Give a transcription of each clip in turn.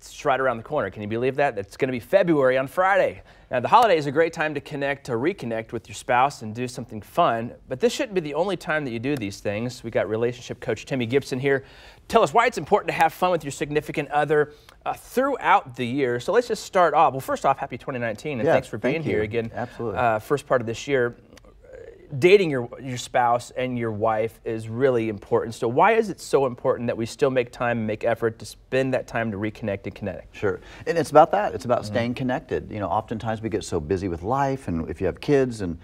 It's right around the corner. Can you believe that? It's going to be February on Friday. Now, the holiday is a great time to reconnect with your spouse and do something fun, but this shouldn't be the only time that you do these things. We got relationship coach Timmy Gibson here. Tell us why it's important to have fun with your significant other throughout the year. So let's just start off. Well, first off, happy 2019, and thanks for being here again. Absolutely. First part of this year. Dating your spouse and your wife is really important. So why is it so important that we still make time and make effort to spend that time to reconnect and connect? Sure. And it's about that. It's about staying connected. You know, oftentimes we get so busy with life, and if you have kids and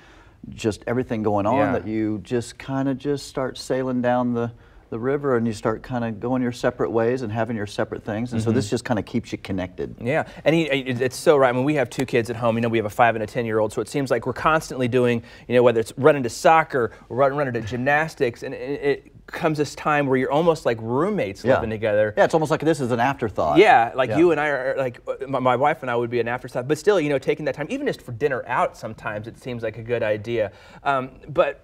just everything going on, that you just kind of just start sailing down the river, and you start kind of going your separate ways and having your separate things, and so this just kind of keeps you connected. Yeah, and it's so right. I mean, we have two kids at home. You know, we have a 5- and a 10-year-old, so it seems like we're constantly doing, you know, whether it's running to soccer or running to gymnastics, and it comes this time where you're almost like roommates living together. Yeah, it's almost like this is an afterthought. Yeah, like you and I are like, my wife and I would be an afterthought, but still, you know, taking that time, even just for dinner out sometimes, it seems like a good idea. But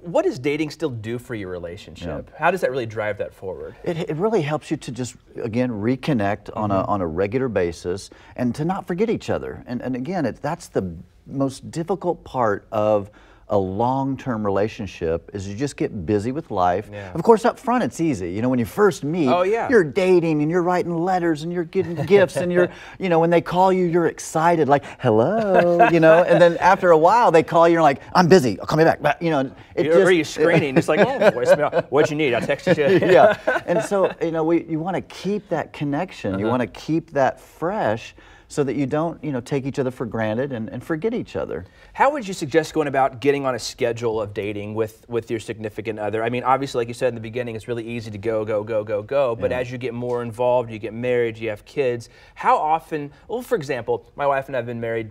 what does dating still do for your relationship? How does that really drive that forward? It really helps you to just, again, reconnect on a regular basis and to not forget each other. And again, that's the most difficult part of a long-term relationship is you just get busy with life. Of course, up front it's easy. You know, when you first meet, you're dating and you're writing letters and you're getting gifts and you're, you know, when they call you, you're excited, like, hello, you know, and then after a while they call you and you're like, I'm busy, I'll call me back. But, you know, or you're screening, it's like, oh, voicemail, what you need, I'll text you. And so, you know, you want to keep that connection, you want to keep that fresh, so that you don't, you know, take each other for granted and forget each other. How would you suggest going about getting on a schedule of dating with your significant other? I mean, obviously, like you said in the beginning, it's really easy to go, but as you get more involved, you get married, you have kids, how often, well, for example, my wife and I have been married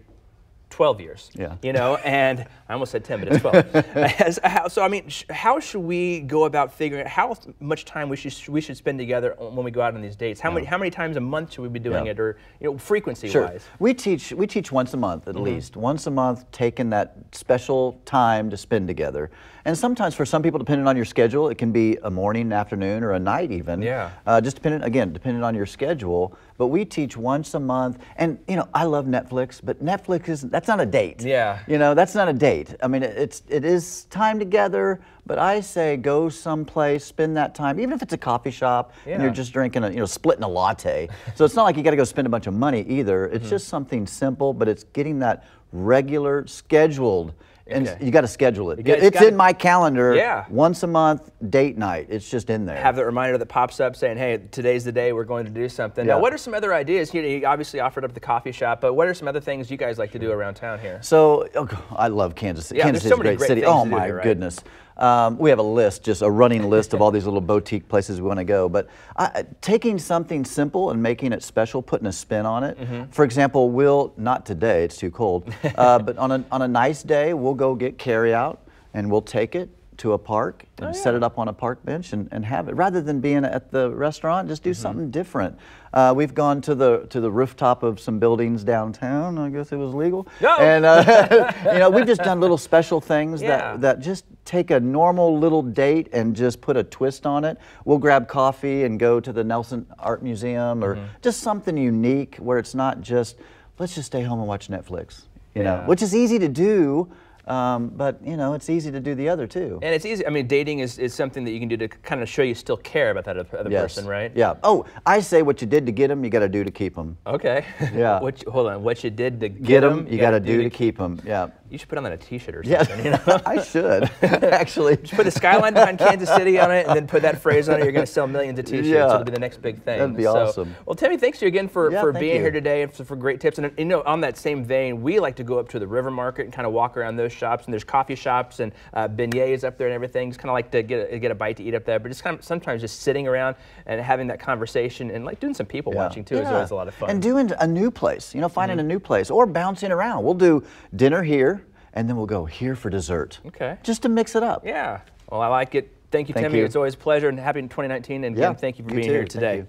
12 years, you know, and I almost said 10, but it's 12. So, I mean, how should we go about figuring out how much time we should spend together when we go out on these dates? How many times a month should we be doing it, or, you know, frequency-wise? We teach once a month at least. Once a month, taking that special time to spend together. And sometimes for some people, depending on your schedule, it can be a morning, an afternoon, or a night even. Just depending on your schedule. But we teach once a month. And, you know, I love Netflix, but Netflix that's not a date. You know, that's not a date. I mean, it is time together, but I say go someplace, spend that time, even if it's a coffee shop and you're just drinking splitting a latte. So it's not like you got to go spend a bunch of money either. It's just something simple, but it's getting that regular, scheduled. And you got to schedule it. It's in my calendar. Once a month, date night. It's just in there. Have the reminder that pops up saying, "Hey, today's the day we're going to do something." Now, what are some other ideas? You obviously offered up the coffee shop, but what are some other things you guys like to do around town here? So, I love Kansas City. Kansas City's a great city. Oh my goodness. We have a list, just a running list of all these little boutique places we want to go. But taking something simple and making it special, putting a spin on it. For example, not today, it's too cold, but on a nice day, we'll go get carry out and we'll take it to a park and set it up on a park bench and have it. Rather than being at the restaurant, just do something different. We've gone to the rooftop of some buildings downtown. I guess it was legal. And you know, we've just done little special things that just take a normal little date and just put a twist on it. We'll grab coffee and go to the Nelson Art Museum or just something unique where it's not just, let's just stay home and watch Netflix, you know, which is easy to do. But, you know, it's easy to do the other too. And it's easy. I mean, dating is something that you can do to kind of show you still care about that other person, right? Oh, I say what you did to get them, you got to do to keep them. Okay. Hold on. What you did to get them, you got to do to keep them. You should put on that a T-shirt or something. You know? I should, actually. Just put the skyline behind Kansas City on it and then put that phrase on it. You're going to sell millions of T-shirts. It'll be the next big thing. That'd be awesome. Well, Timmy, thanks to you again for being here today and for great tips. And, you know, on that same vein, we like to go up to the River Market and kind of walk around those shops. And there's coffee shops and beignets up there and everything. Just kind of like to get a bite to eat up there. But just kind of sometimes just sitting around and having that conversation and like doing some people watching too is always a lot of fun. And doing a new place, you know, finding a new place or bouncing around. We'll do dinner here. And then we'll go here for dessert. Okay. Just to mix it up. Yeah. Well, I like it. Thank you, Timmy. It's always a pleasure, and happy 2019. And again, thank you for being here today.